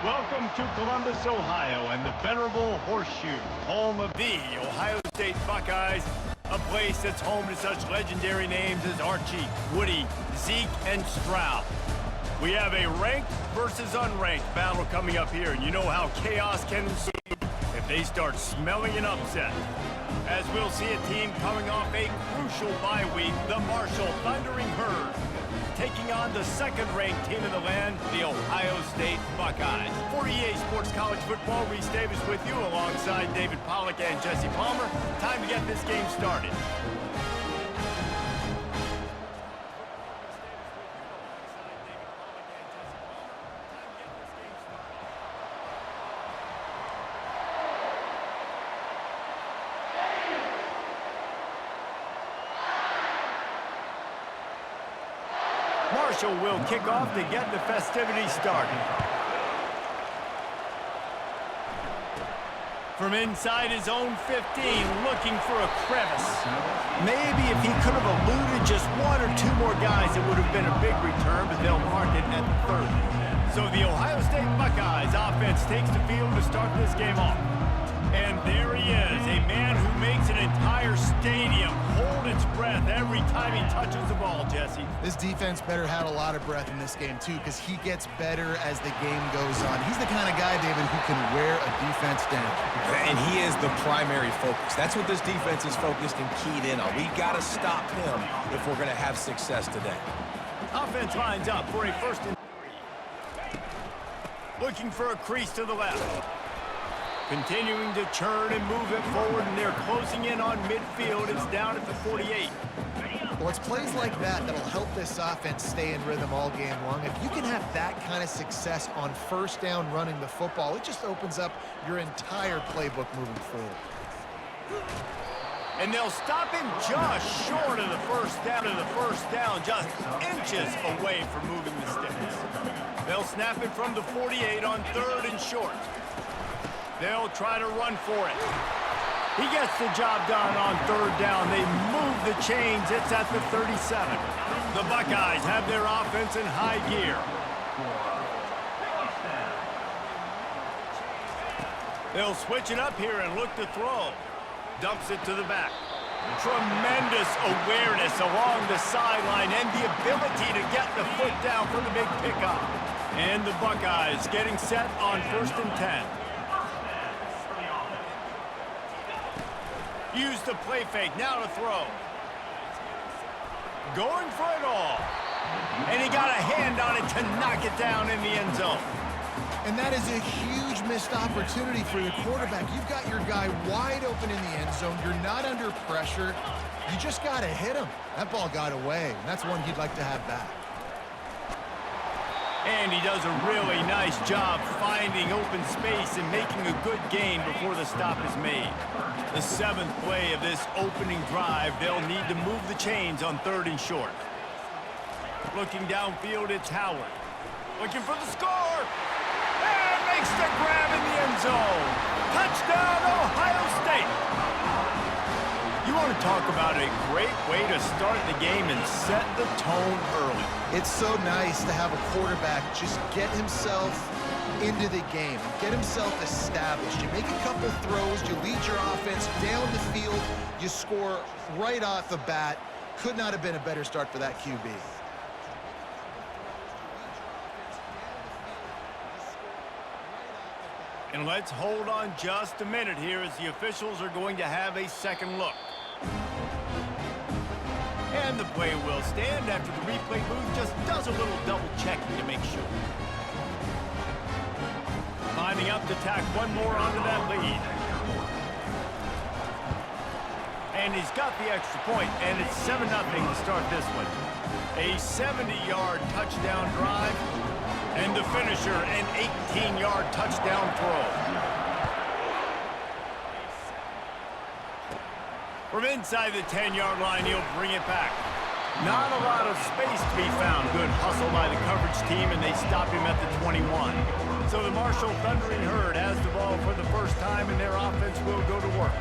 Welcome to Columbus, Ohio, and the venerable Horseshoe, home of the Ohio State Buckeyes, a place that's home to such legendary names as Archie, Woody, Zeke, and Stroud. We have a ranked versus unranked battle coming up here, and you know how chaos can ensue if they start smelling an upset. As we'll see a team coming off a crucial bye week, the Marshall Thundering Herd, taking on the second-ranked team in the land, the Ohio State Buckeyes. For EA Sports College Football, Reese Davis with you alongside David Pollack and Jesse Palmer. Time to get this game started. Marshall will kick off to get the festivities started. From inside his own 15, looking for a crevice. Maybe if he could have eluded just one or two more guys, it would have been a big return, but they'll mark it at the 30. So the Ohio State Buckeyes offense takes the field to start this game off. And there he is, a man who makes an entire stadium hold its breath every time he touches the ball, Jesse. This defense better have a lot of breath in this game, too, because he gets better as the game goes on. He's the kind of guy, David, who can wear a defense down. And he is the primary focus. That's what this defense is focused and keyed in on. We got to stop him if we're going to have success today. Offense lines up for a 1st and 3. Looking for a crease to the left. Continuing to churn and move it forward, and they're closing in on midfield. It's down at the 48. Well, it's plays like that that'll help this offense stay in rhythm all game long. If you can have that kind of success on 1st down running the football, it just opens up your entire playbook moving forward. And they'll stop him just short of the first down, just inches away from moving the sticks. They'll snap it from the 48 on 3rd and short. They'll try to run for it. He gets the job done on 3rd down. They move the chains. It's at the 37. The Buckeyes have their offense in high gear. They'll switch it up here and look to throw. Dumps it to the back. Tremendous awareness along the sideline and the ability to get the foot down for the big pickup. And the Buckeyes getting set on 1st and 10. Use the play fake, now to throw. Going for it all. And he got a hand on it to knock it down in the end zone. And that is a huge missed opportunity for the quarterback. You've got your guy wide open in the end zone. You're not under pressure. You just got to hit him. That ball got away, and that's one he'd like to have back. And he does a really nice job finding open space and making a good gain before the stop is made. The 7th play of this opening drive, they'll need to move the chains on 3rd and short. Looking downfield, it's Howard. Looking for the score. And makes the grab in the end zone. Touchdown, Ohio State. You want to talk about a great way to start the game and set the tone early. It's so nice to have a quarterback just get himself into the game, get himself established. You make a couple throws, you lead your offense down the field, you score right off the bat. Could not have been a better start for that QB. And let's hold on just a minute here as the officials are going to have a second look. And the play will stand after the replay booth just does a little double checking to make sure. Lining up to tack one more onto that lead. And he's got the extra point, and it's 7-0 to start this one. A 70-yard touchdown drive, and the finisher, an 18-yard touchdown throw. From inside the 10-yard line, he'll bring it back. Not a lot of space to be found. Good hustle by the coverage team, and they stop him at the 21. So the Marshall Thundering Herd has the ball for the first time, and their offense will go to work.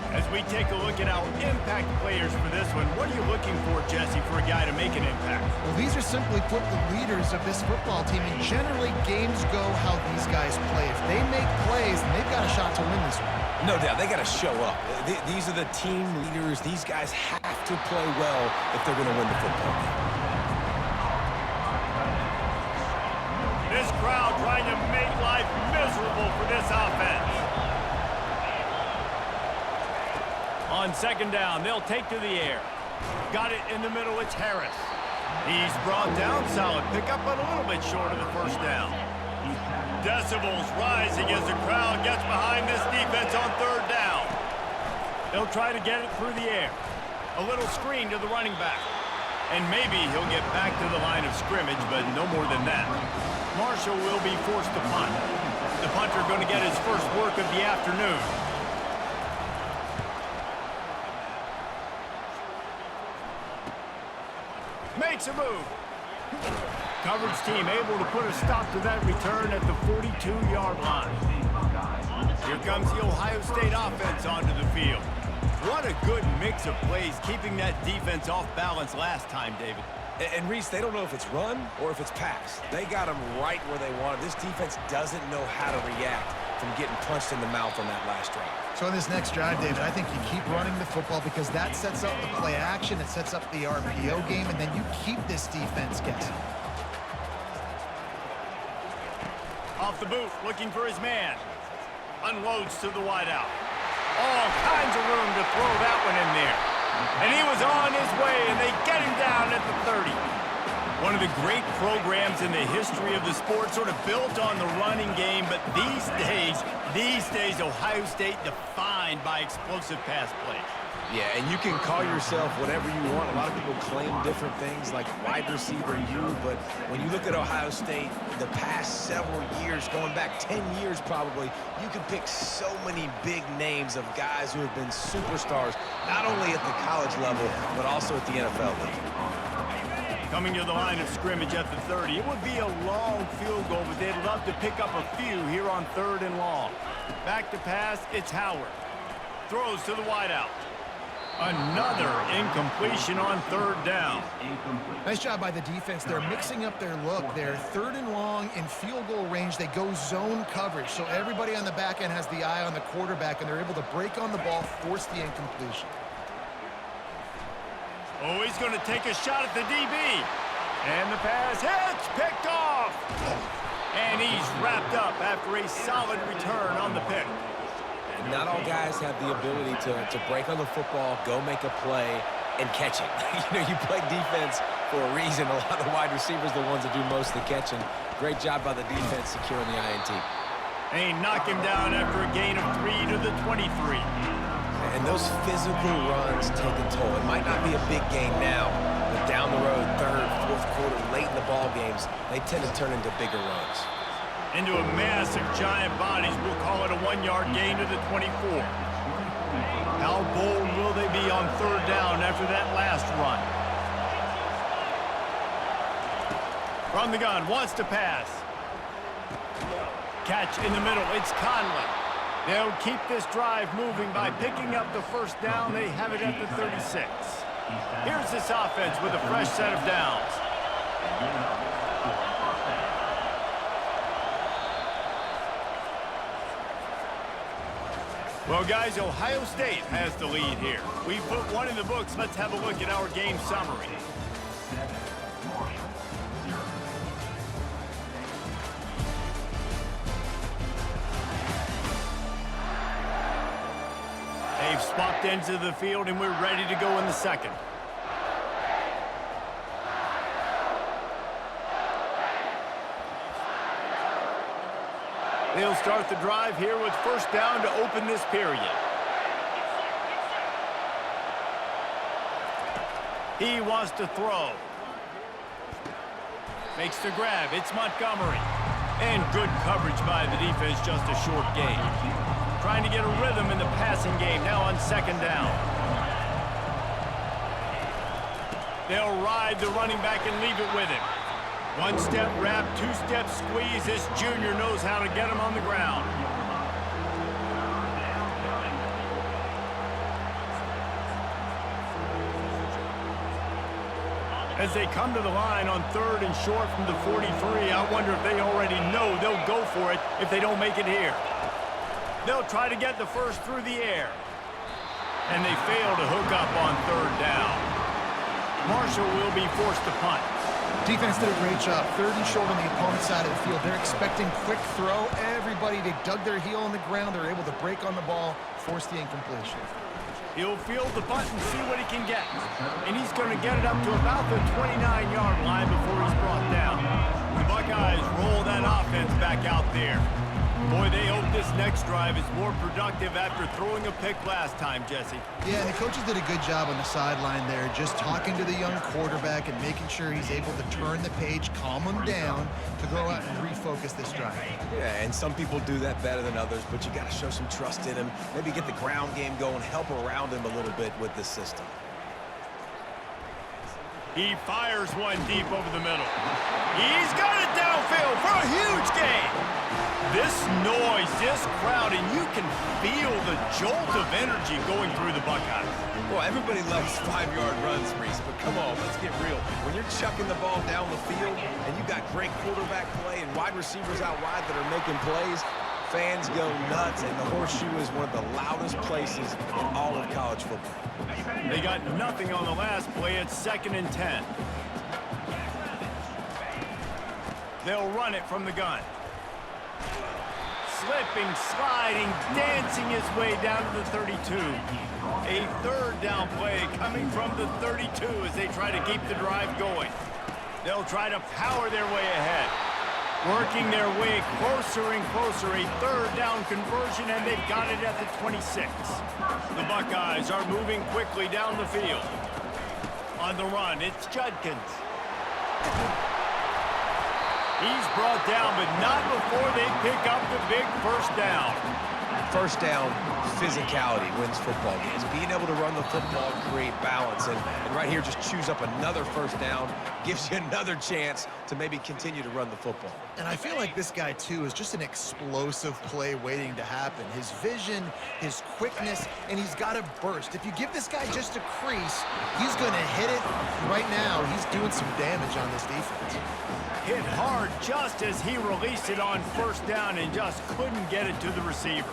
As we take a look at our impact players for this one, what are you looking for, Jesse, for a guy to make an impact? Well, these are simply put the leaders of this football team, and generally games go how these guys play. If they make plays, then they've got a shot to win this one. No doubt, they got to show up. These are the team leaders. These guys have to play well if they're going to win the football game. This crowd trying to make life miserable for this offense. On second down, they'll take to the air. Got it in the middle, it's Harris. He's brought down, solid pickup, but a little bit short of the first down. Decibels rising as the crowd gets behind this defense on third down. They'll try to get it through the air. A little screen to the running back. And maybe he'll get back to the line of scrimmage, but no more than that. Marshall will be forced to punt. The punter going to get his first work of the afternoon. Makes a move. Coverage team able to put a stop to that return at the 42-yard line. Here comes the Ohio State offense onto the field. What a good mix of plays, keeping that defense off balance last time, David. And Reese, they don't know if it's run or if it's pass. They got them right where they want it. This defense doesn't know how to react from getting punched in the mouth on that last drive. So in this next drive, David, I think you keep running the football because that sets up the play action, it sets up the RPO game, and then you keep this defense guessing. Off the boot, looking for his man. Unloads to the wideout. All kinds of room to throw that one in there. And he was on his way, and they get him down at the 30. One of the great programs in the history of the sport, sort of built on the running game, but these days, Ohio State defined by explosive pass plays. Yeah, and you can call yourself whatever you want. A lot of people claim different things like wide receiver you, but when you look at Ohio State, the past several years, going back 10 years probably, you can pick so many big names of guys who have been superstars, not only at the college level, but also at the NFL level. Coming to the line of scrimmage at the 30. It would be a long field goal, but they'd love to pick up a few here on third and long. Back to pass, it's Howard. Throws to the wideout. Another incompletion on third down. Nice job by the defense. They're mixing up their look. They're third and long in field goal range. They go zone coverage, so everybody on the back end has the eye on the quarterback, and they're able to break on the ball, force the incompletion. Oh, he's going to take a shot at the DB. And the pass hits, picked off. And he's wrapped up after a solid return on the pick. And not all guys have the ability to break on the football, go make a play, and catch it. You play defense for a reason. A lot of the wide receivers are the ones that do most of the catching. Great job by the defense securing the INT. They knock him down after a gain of 3 to the 23. And those physical runs take a toll. It might not be a big gain now, but down the road, third, fourth quarter, late in the ball games, they tend to turn into bigger runs. Into a mass of giant bodies, we'll call it a 1-yard gain to the 24. How bold will they be on third down after that last run? From the gun, wants to pass. Catch in the middle, it's Conley. They'll keep this drive moving by picking up the first down. They have it at the 36. Here's this offense with a fresh set of downs. Well, guys, Ohio State has the lead here. We put one in the books. Let's have a look at our game summary. They've swapped into the field, and we're ready to go in the second. They'll start the drive here with first down to open this period. He wants to throw. Makes the grab. It's Montgomery. And good coverage by the defense, just a short gain. Trying to get a rhythm in the passing game now on second down. They'll ride the running back and leave it with him. One-step wrap, two-step squeeze. This junior knows how to get him on the ground. As they come to the line on 3rd and short from the 43, I wonder if they already know they'll go for it if they don't make it here. They'll try to get the first through the air. And they fail to hook up on 3rd down. Marshall will be forced to punt. Defense did a great job. 3rd and short on the opponent's side of the field. They're expecting quick throw. Everybody, they dug their heel on the ground. They're able to break on the ball, force the incompletion. He'll field the punt and see what he can get. And he's going to get it up to about the 29-yard line before he's brought down. The Buckeyes roll that offense back out there. Boy, they hope this next drive is more productive after throwing a pick last time, Jesse. Yeah, and the coaches did a good job on the sideline there, just talking to the young quarterback and making sure he's able to turn the page, calm him down, to go out and refocus this drive. Yeah, and some people do that better than others, but you got to show some trust in him. Maybe get the ground game going, help around him a little bit with this system. He fires one deep over the middle. He's got it downfield for a huge gain. This noise, this crowd, and you can feel the jolt of energy going through the Buckeyes. Well, everybody loves 5-yard runs, Reese, but come on, let's get real. When you're chucking the ball down the field and you got great quarterback play and wide receivers out wide that are making plays, fans go nuts, and the Horseshoe is one of the loudest places in all of college football. They got nothing on the last play. It's 2nd and 10. They'll run it from the gun. Slipping, sliding, dancing his way down to the 32. A 3rd down play coming from the 32 as they try to keep the drive going. They'll try to power their way ahead. Working their way closer and closer. A 3rd down conversion, and they've got it at the 26. The Buckeyes are moving quickly down the field. On the run, it's Judkins. He's brought down, but not before they pick up the big 1st down. 1st down, physicality wins football games. Being able to run the football, create balance, and right here just choose up another 1st down, gives you another chance to maybe continue to run the football. And I feel like this guy, too, is just an explosive play waiting to happen. His vision, his quickness, and he's got a burst. If you give this guy just a crease, he's going to hit it. Right now, he's doing some damage on this defense. Hit hard just as he released it on 1st down and just couldn't get it to the receiver.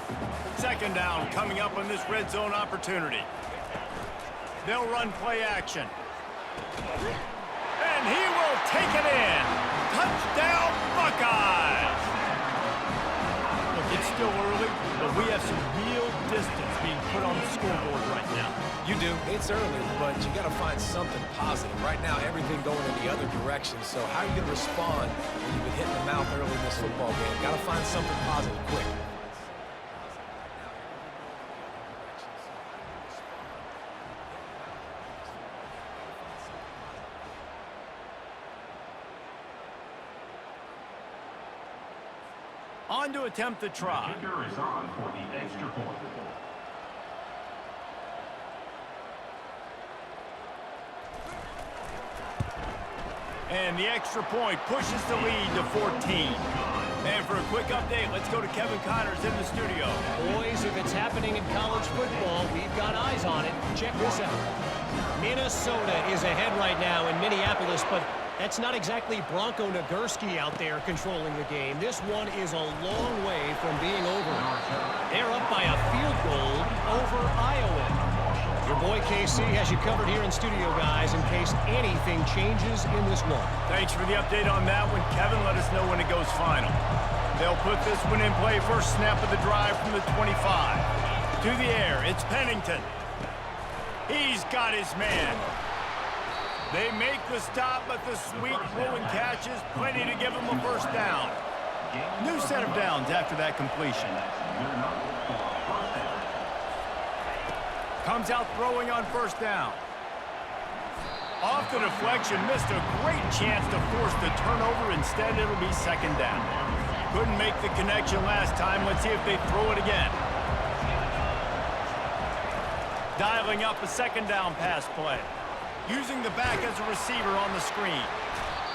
2nd down coming up on this red zone opportunity. They'll run play action. And he will take it in. Touchdown, Buckeyes! Look, it's still early, but we have some real distance being put on the scoreboard right now. You do. It's early, but you got to find something positive. Right now, everything going in the other direction. So how are you going to respond when you've been hitting the mouth early in this football game? Got to find something positive quick. On to attempt the try. The kicker is on for the extra point. And the extra point pushes the lead to 14. And for a quick update, let's go to Kevin Connors in the studio. Boys, if it's happening in college football, we've got eyes on it. Check this out. Minnesota is ahead right now in Minneapolis, but that's not exactly Bronco Nagurski out there controlling the game. This one is a long way from being over. They're up by a field goal over Iowa. Your boy KC has you covered here in studio, guys, in case anything changes in this one. Thanks for the update on that one, Kevin. Let us know when it goes final. They'll put this one in play. First snap of the drive from the 25. To the air, it's Pennington. He's got his man. They make the stop, but the sweet throwing catch is plenty to give them a 1st down. New set of downs after that completion. Comes out throwing on 1st down. Off the deflection, missed a great chance to force the turnover. Instead, it'll be 2nd down. Couldn't make the connection last time. Let's see if they throw it again. Dialing up a 2nd down pass play. Using the back as a receiver on the screen.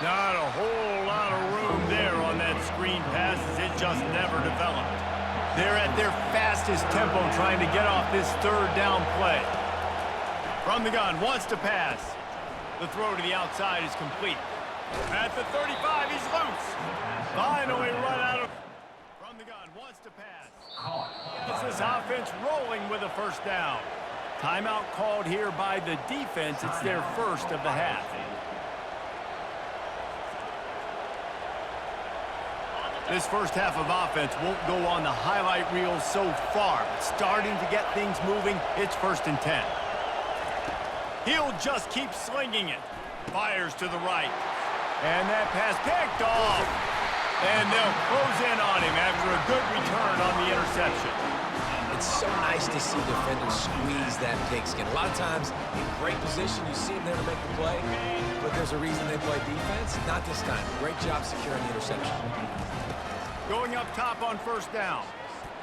Not a whole lot of room there on that screen pass as it just never developed. They're at their fastest tempo trying to get off this 3rd down play. From the gun, wants to pass. The throw to the outside is complete. At the 35, he's loose. Finally run out of... From the gun, wants to pass. Gets this offense rolling with a first down. Timeout called here by the defense. It's their first of the half. This first half of offense won't go on the highlight reel so far, but starting to get things moving, it's 1st and 10. He'll just keep slinging it. Fires to the right. And that pass picked off. And they'll close in on him after a good return on the interception. It's so nice to see defenders squeeze that pigskin. A lot of times, in great position, you see them there to make the play, but there's a reason they play defense. Not this time. Great job securing the interception. Going up top on 1st down.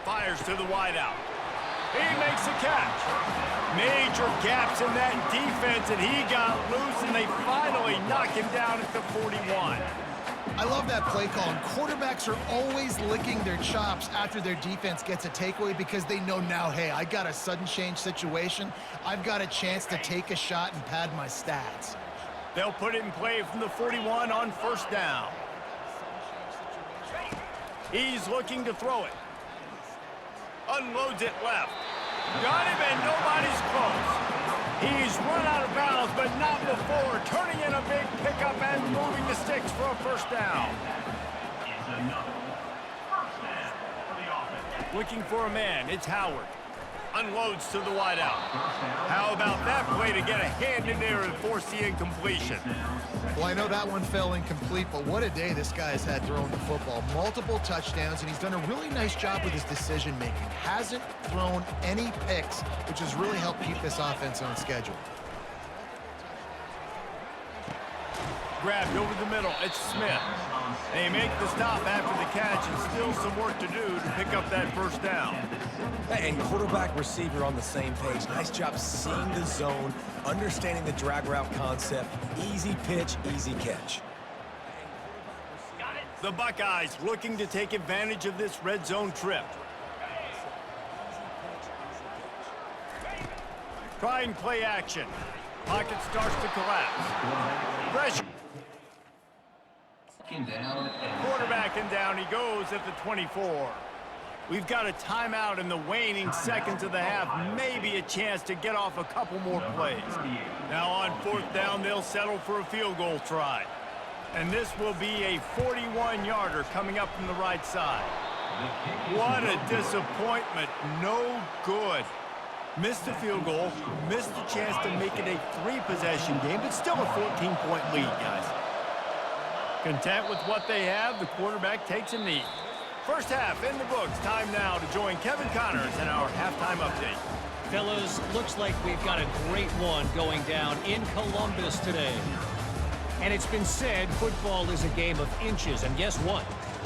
Fires to the wideout. He makes a catch. Major gaps in that defense, and he got loose, and they finally knock him down at the 41. I love that play call. And quarterbacks are always licking their chops after their defense gets a takeaway because they know now, hey, I got a sudden change situation. I've got a chance to take a shot and pad my stats. They'll put it in play from the 41 on 1st down. He's looking to throw it. Unloads it left. Got him, and nobody's close. He's run out of bounds, but not before. Turning in a big pickup and moving the sticks for a 1st down. Looking for a man. It's Howard. Unloads to the wideout. How about that play to get a hand in there and force the incompletion? Well, I know that one fell incomplete, but what a day this guy has had throwing the football. Multiple touchdowns, and he's done a really nice job with his decision-making. Hasn't thrown any picks, which has really helped keep this offense on schedule. Grabbed over the middle. It's Smith. They make the stop after the catch, and still some work to do to pick up that 1st down. And quarterback receiver on the same page. Nice job seeing the zone, understanding the drag route concept. Easy pitch, easy catch. The Buckeyes looking to take advantage of this red zone trip. Try and play action. Pocket starts to collapse. Pressure. Quarterback and down he goes at the 24. We've got a timeout in the waning seconds of the half. Maybe a chance to get off a couple more plays. Now on 4th down, they'll settle for a field goal try. And this will be a 41-yarder coming up from the right side. What a disappointment. No good. Missed the field goal, missed the chance to make it a 3-possession game, but still a 14-point lead, guys. Content with what they have, the quarterback takes a knee. First half in the books. Time now to join Kevin Connors in our halftime update. Fellas, looks like we've got a great one going down in Columbus today. And it's been said football is a game of inches. And guess what?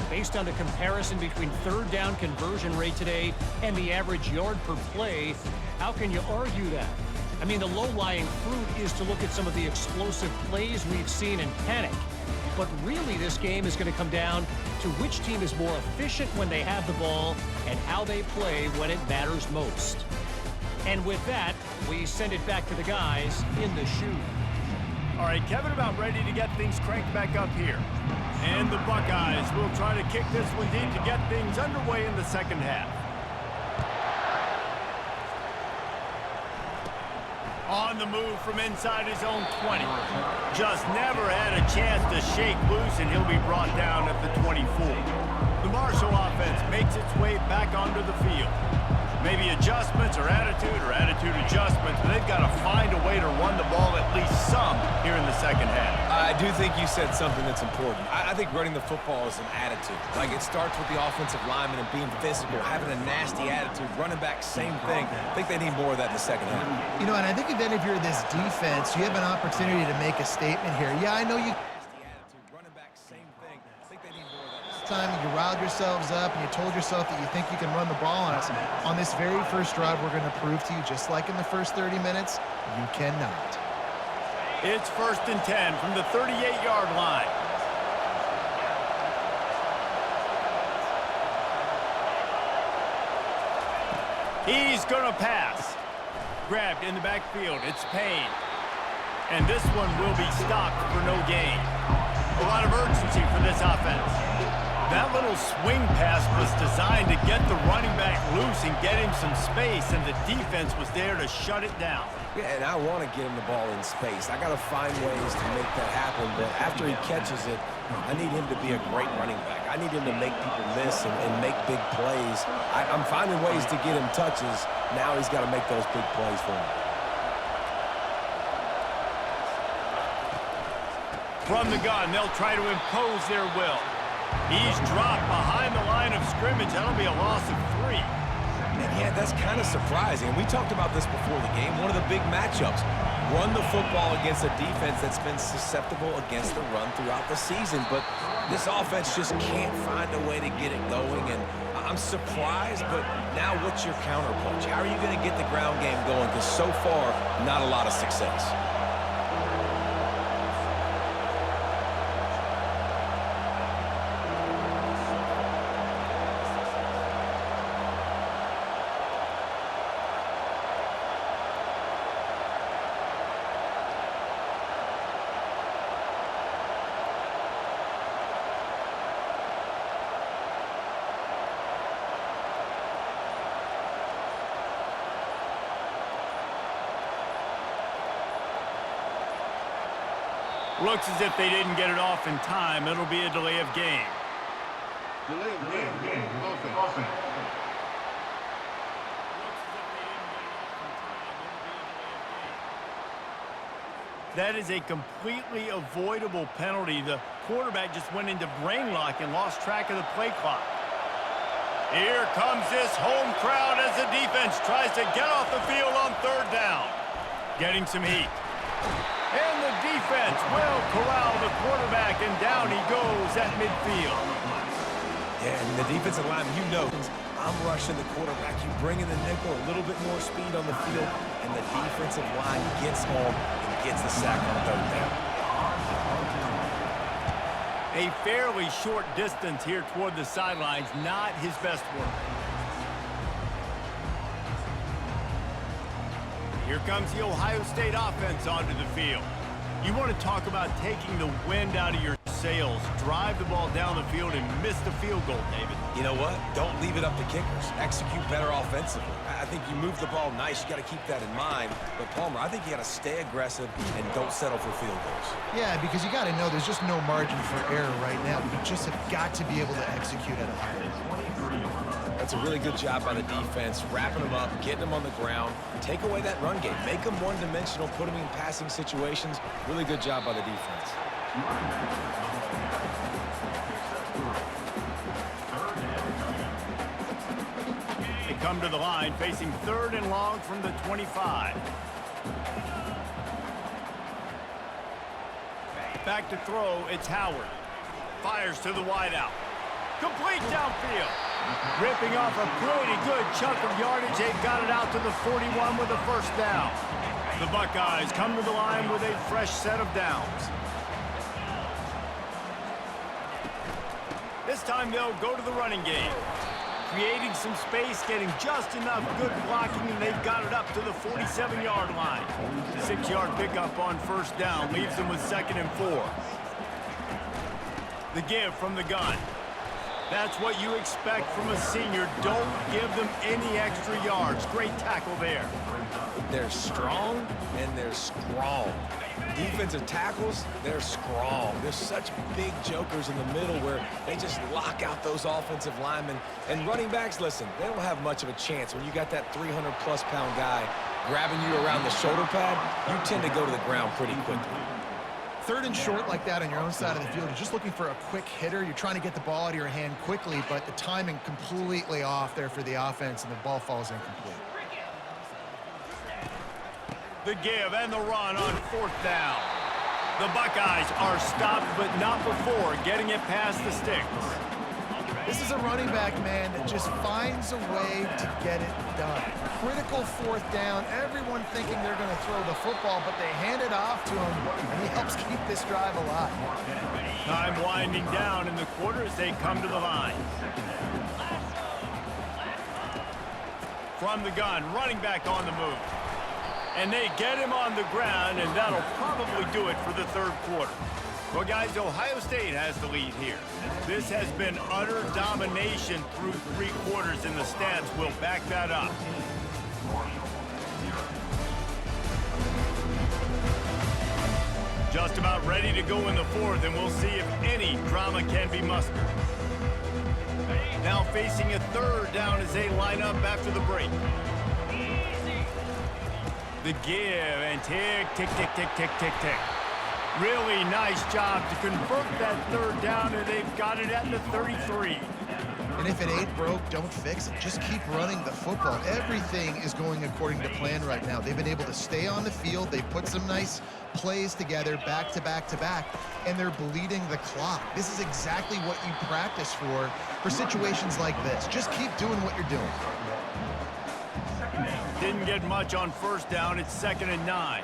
Based on the comparison between 3rd down conversion rate today and the average yard per play, how can you argue that? I mean, the low-lying fruit is to look at some of the explosive plays we've seen and panic. But really, this game is going to come down to which team is more efficient when they have the ball and how they play when it matters most. And with that, we send it back to the guys in the shoe. All right, Kevin, about ready to get things cranked back up here. And the Buckeyes will try to kick this one deep to get things underway in the 2nd half. On the move from inside his own 20. Just never had a chance to shake loose, and he'll be brought down at the 24. The Marshall offense makes its way back onto the field. Maybe adjustments or attitude adjustments, but they've got to find a way to run the ball at least some here in the 2nd half. I do think you said something that's important. I think running the football is an attitude. Like, it starts with the offensive lineman and being physical, having a nasty attitude. Running back, same thing. I think they need more of that in the 2nd half. You know, and I think if any of you are this defense, you have an opportunity to make a statement here. Yeah, I know you... time you riled yourselves up and you told yourself that you think you can run the ball on us. On this very first drive, we're going to prove to you, just like in the first 30 minutes, you cannot. It's 1st and 10 from the 38-yard line. He's going to pass. Grabbed in the backfield. It's Payne. And this one will be stopped for no gain. A lot of urgency for this offense. That little swing pass was designed to get the running back loose and get him some space, and the defense was there to shut it down. Yeah, and I want to get him the ball in space. I got to find ways to make that happen, but after he catches it, I need him to be a great running back. I need him to make people miss and make big plays. I'm finding ways to get him touches. Now he's got to make those big plays for him. From the gun, they'll try to impose their will. He's dropped behind the line of scrimmage. That'll be a loss of 3. And yeah, that's kind of surprising. And we talked about this before the game. One of the big matchups. Run the football against a defense that's been susceptible against the run throughout the season. But this offense just can't find a way to get it going. And I'm surprised, but now what's your counterpunch? How are you going to get the ground game going? Because so far, not a lot of success. Looks as if they didn't get it off in time. It'll be a delay of game. Delay of game. Offense. That is a completely avoidable penalty. The quarterback just went into brain lock and lost track of the play clock. Here comes this home crowd as the defense tries to get off the field on 3rd down. Getting some heat. And the defense will corral the quarterback, and down he goes at midfield. Yeah, and the defensive line, you know, I'm rushing the quarterback. You bring in the nickel, a little bit more speed on the field, and the defensive line gets home and gets the sack on 3rd down. A fairly short distance here toward the sidelines, not his best work. Here comes the Ohio State offense onto the field. You want to talk about taking the wind out of your sails. Drive the ball down the field and miss the field goal, David. You know what? Don't leave it up to kickers. Execute better offensively. I think you move the ball nice. You got to keep that in mind. But, Palmer, I think you got to stay aggressive and don't settle for field goals. Yeah, because you got to know there's just no margin for error right now. You just have got to be able to execute at a high level. That's a really good job by the defense, wrapping them up, getting them on the ground, take away that run game, make them one-dimensional, put them in passing situations. Really good job by the defense. They come to the line, facing 3rd and long from the 25. Back to throw, it's Howard. Fires to the wideout. Complete downfield. Ripping off a pretty good chunk of yardage. They've got it out to the 41 with a 1st down. The Buckeyes come to the line with a fresh set of downs. This time they'll go to the running game. Creating some space, getting just enough good blocking, and they've got it up to the 47-yard line. 6-yard pickup on 1st down leaves them with 2nd and 4. The give from the gun. That's what you expect from a senior. Don't give them any extra yards. Great tackle there. They're strong and they're strong. Defensive tackles, they're strong. They're such big jokers in the middle where they just lock out those offensive linemen. And running backs, listen, they don't have much of a chance. When you got that 300-plus pound guy grabbing you around the shoulder pad, you tend to go to the ground pretty quickly. 3rd and short like that on your own side of the field, you're just looking for a quick hitter. You're trying to get the ball out of your hand quickly, but the timing completely off there for the offense, and the ball falls incomplete. The give and the run on 4th down. The Buckeyes are stopped, but not before getting it past the sticks. This is a running back, man, that just finds a way to get it done. Critical 4th down. Everyone thinking they're going to throw the football, but they hand it off to him, and he helps keep this drive alive. Time winding down in the quarter as they come to the line. From the gun, running back on the move. And they get him on the ground, and that'll probably do it for the third quarter. Well, guys, Ohio State has the lead here. This has been utter domination through 3 quarters, and the stats will back that up. Just about ready to go in the fourth, and we'll see if any drama can be mustered. Now facing a third down as they line up after the break. The give and tick, tick, tick, tick, tick, tick, tick. Really nice job to convert that third down, and they've got it at the 33. And if it ain't broke, don't fix it. Just keep running the football. Everything is going according to plan right now. They've been able to stay on the field. They put some nice plays together back to back to back, and they're bleeding the clock. This is exactly what you practice for situations like this. Just keep doing what you're doing. Didn't get much on first down. It's 2nd and 9.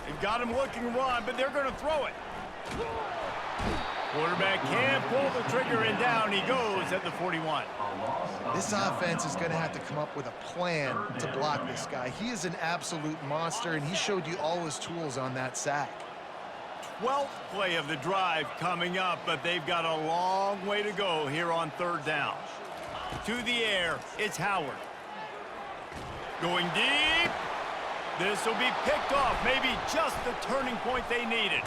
They've got him looking run, but they're going to throw it. Quarterback can't pull the trigger, and down he goes at the 41. This offense is going to have to come up with a plan to block this guy. He is an absolute monster, and he showed you all his tools on that sack. 12th play of the drive coming up, but they've got a long way to go here on 3rd down. To the air, it's Howard. Going deep. This will be picked off, maybe just the turning point they needed.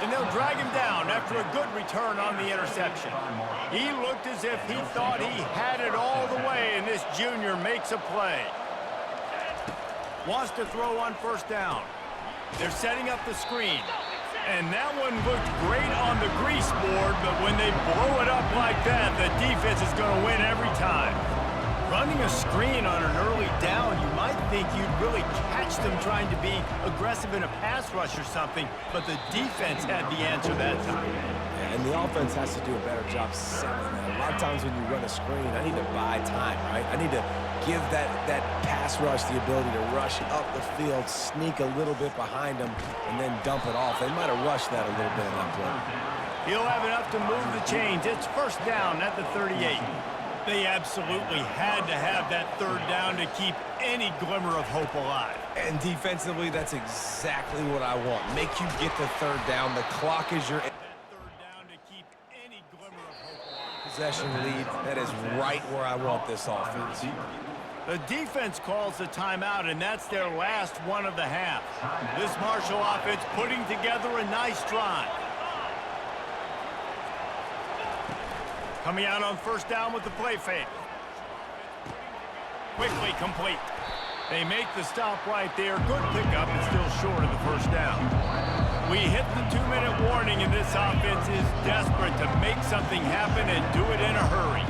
And they'll drag him down after a good return on the interception. He looked as if he thought he had it all the way, and this junior makes a play. Wants to throw on 1st down. They're setting up the screen. And that one looked great on the grease board, but when they blow it up like that, the defense is going to win every time. Running a screen on an early down, you might think you'd really catch them trying to be aggressive in a pass rush or something, but the defense had the answer that time. Yeah, and the offense has to do a better job selling that. A lot of times when you run a screen, I need to buy time, right? I need to give that pass rush the ability to rush up the field, sneak a little bit behind them, and then dump it off. They might have rushed that a little bit in that play. He'll have enough to move the chains. It's 1st down at the 38. They absolutely had to have that 3rd down to keep any glimmer of hope alive. And defensively, that's exactly what I want. Make you get the 3rd down. The clock is your... That 3rd down to keep any glimmer of hope alive. Possession lead. That is right where I want this offense. The defense calls the timeout, and that's their last one of the half. This Marshall offense putting together a nice drive. Coming out on 1st down with the play fake. Quickly complete. They make the stop right there. Good pickup, but still short of the 1st down. We hit the 2-minute warning, and this offense is desperate to make something happen and do it in a hurry.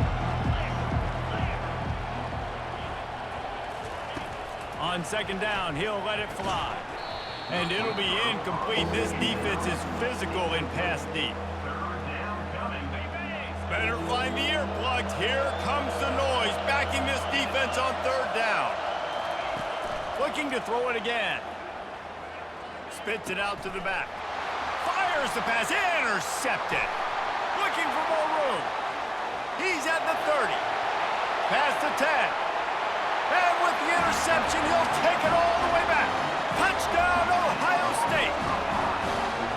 On 2nd down, he'll let it fly. And it'll be incomplete. This defense is physical in pass deep. Better find the earplugs. Here comes the noise, backing this defense on 3rd down. Looking to throw it again. Spits it out to the back. Fires the pass, intercepted. Looking for more room. He's at the 30. Past the 10. And with the interception, he'll take it all the way back. Touchdown, Ohio State.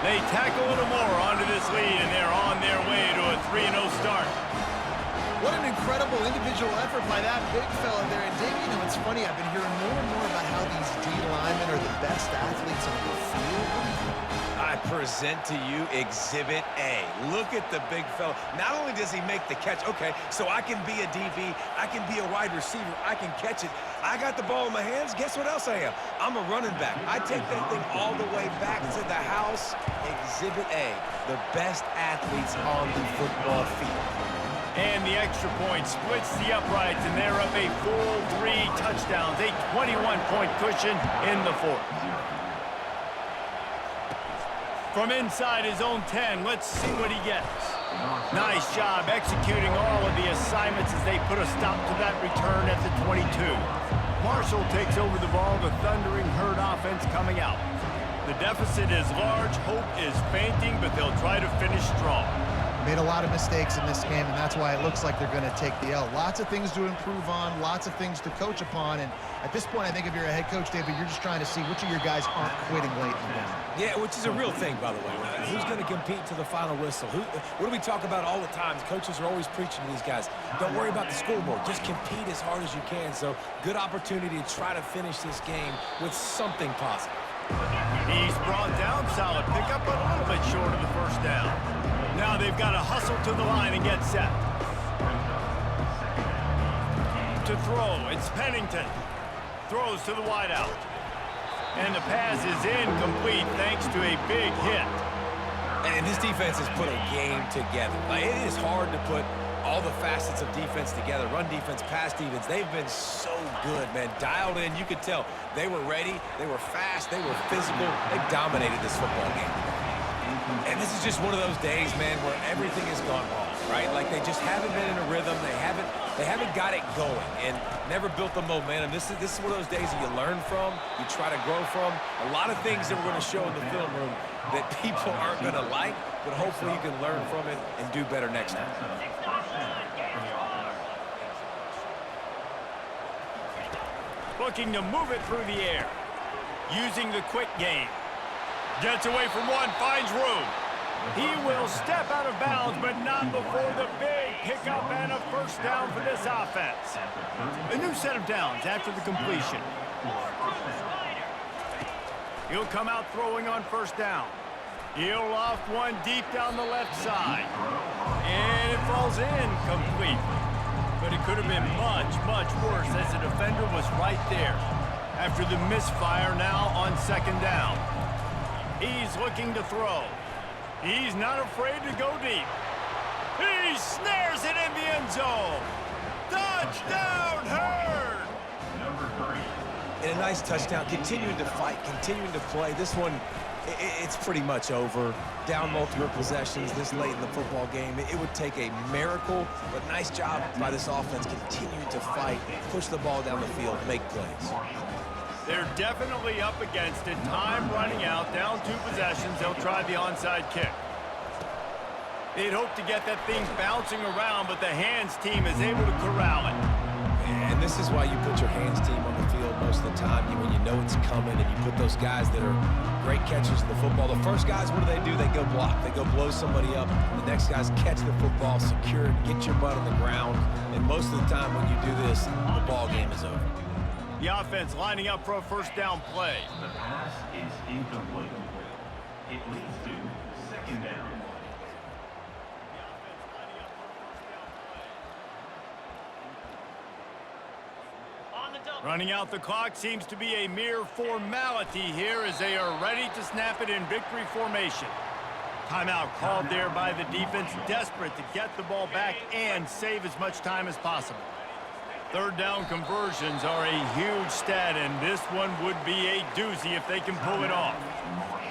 They tack a little more onto this lead, and they're on their way to a 3-0 start. What an incredible individual effort by that big fella there. And Dave, you know, it's funny, I've been hearing more and more about how these D linemen are the best athletes on the field. I present to you Exhibit A. Look at the big fella. Not only does he make the catch, okay, so I can be a DB, I can be a wide receiver, I can catch it. I got the ball in my hands. Guess what else I am? I'm a running back. I take that thing all the way back to the house. Exhibit A, the best athletes on the football field. And the extra point splits the uprights, and they're up a full 3 touchdowns, a 21-point cushion in the 4th. From inside his own 10, let's see what he gets. Nice job executing all of the assignments as they put a stop to that return at the 22. Marshall takes over the ball, the thundering herd offense coming out. The deficit is large, hope is fainting, but they'll try to finish strong. Made a lot of mistakes in this game, and that's why it looks like they're going to take the L. Lots of things to improve on, lots of things to coach upon, and at this point, I think if you're a head coach, David, you're just trying to see which of your guys aren't quitting late in the game. Yeah, which is a real thing, by the way. Who's going to compete to the final whistle? What do we talk about all the time? Coaches are always preaching to these guys. Don't worry about the scoreboard. Just compete as hard as you can. So, good opportunity to try to finish this game with something positive. He's brought down, solid pickup, but a little bit short of the first down. Now they've got to hustle to the line and get set. To throw, it's Pennington. Throws to the wideout. And the pass is incomplete thanks to a big hit. And this defense has put a game together. Like, it is hard to put all the facets of defense together. Run defense, pass defense. They've been so good, man. Dialed in. You could tell they were ready. They were fast. They were physical. They dominated this football game. And this is just one of those days, man, where everything has gone wrong, right? Like they just haven't been in a rhythm. They haven't got it going and never built the momentum. This is one of those days that you learn from, you try to grow from. A lot of things that we're going to show in the film room that people aren't going to like, but hopefully you can learn from it and do better next time. Looking to move it through the air. Using the quick game. Gets away from one, finds room. He will step out of bounds, but not before the big pickup and a first down for this offense. A new set of downs after the completion. He'll come out throwing on first down. He'll loft one deep down the left side. And it falls incomplete. But it could have been much, much worse as the defender was right there. After the misfire now on second down. He's looking to throw. He's not afraid to go deep. He snares it in the end zone. Touchdown, Herd! And a nice touchdown. Continuing to fight, continuing to play. This one, it's pretty much over. Down multiple possessions this late in the football game. It would take a miracle, but nice job by this offense continuing to fight, push the ball down the field, make plays. They're definitely up against it. Time running out, down 2 possessions. They'll try the onside kick. They'd hope to get that thing bouncing around, but the hands team is able to corral it. And this is why you put your hands team on the field most of the time when you know it's coming, and you put those guys that are great catchers of the football. The first guys, what do? They go block. They go blow somebody up. The next guys catch the football, secure it, get your butt on the ground. And most of the time when you do this, the ball game is over. The offense lining up for a first down play. The pass is incomplete. It leads to second down. Running out the clock seems to be a mere formality here as they are ready to snap it in victory formation. Timeout called there by the defense, desperate to get the ball back and save as much time as possible. Third down conversions are a huge stat, and this one would be a doozy if they can pull it off.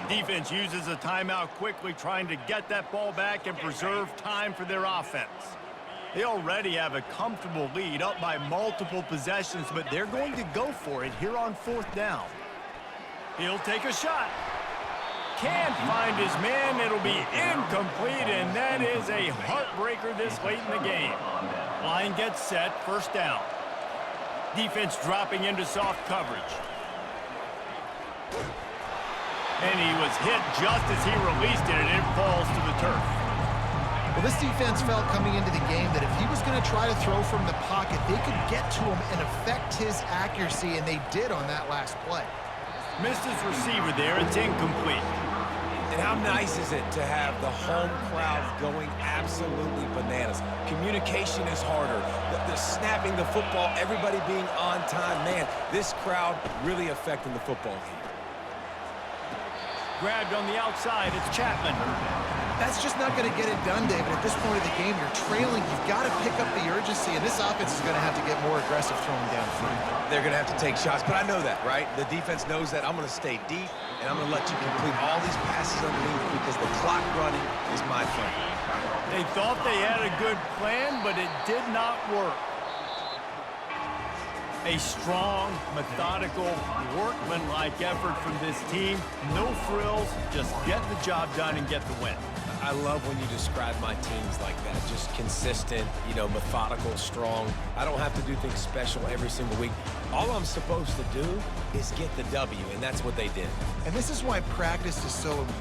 Defense uses a timeout quickly, trying to get that ball back and preserve time for their offense. They already have a comfortable lead, up by multiple possessions, but they're going to go for it here on fourth down. He'll take a shot. Can't find his man. It'll be incomplete, and that is a heartbreaker this late in the game. Line gets set, first down. Defense dropping into soft coverage. And he was hit just as he released it, and it falls to the turf. Well, this defense felt coming into the game that if he was going to try to throw from the pocket, they could get to him and affect his accuracy, and they did on that last play. Missed his receiver there. It's incomplete. And how nice is it to have the home crowd going absolutely bananas? Communication is harder. The snapping the football, everybody being on time. Man, this crowd really affecting the football game. Grabbed on the outside. It's Chapman. That's just not going to get it done, David. At this point of the game, you're trailing. You've got to pick up the urgency, and this offense is going to have to get more aggressive throwing downfield. They're going to have to take shots, but I know that, right? The defense knows that. I'm going to stay deep, and I'm going to let you complete all these passes underneath because the clock running is my friend. They thought they had a good plan, but it did not work. A strong, methodical, workmanlike effort from this team. No frills, just get the job done and get the win. I love when you describe my teams like that. Just consistent, you know, methodical, strong. I don't have to do things special every single week. All I'm supposed to do is get the W, and that's what they did. And this is why practice is so important.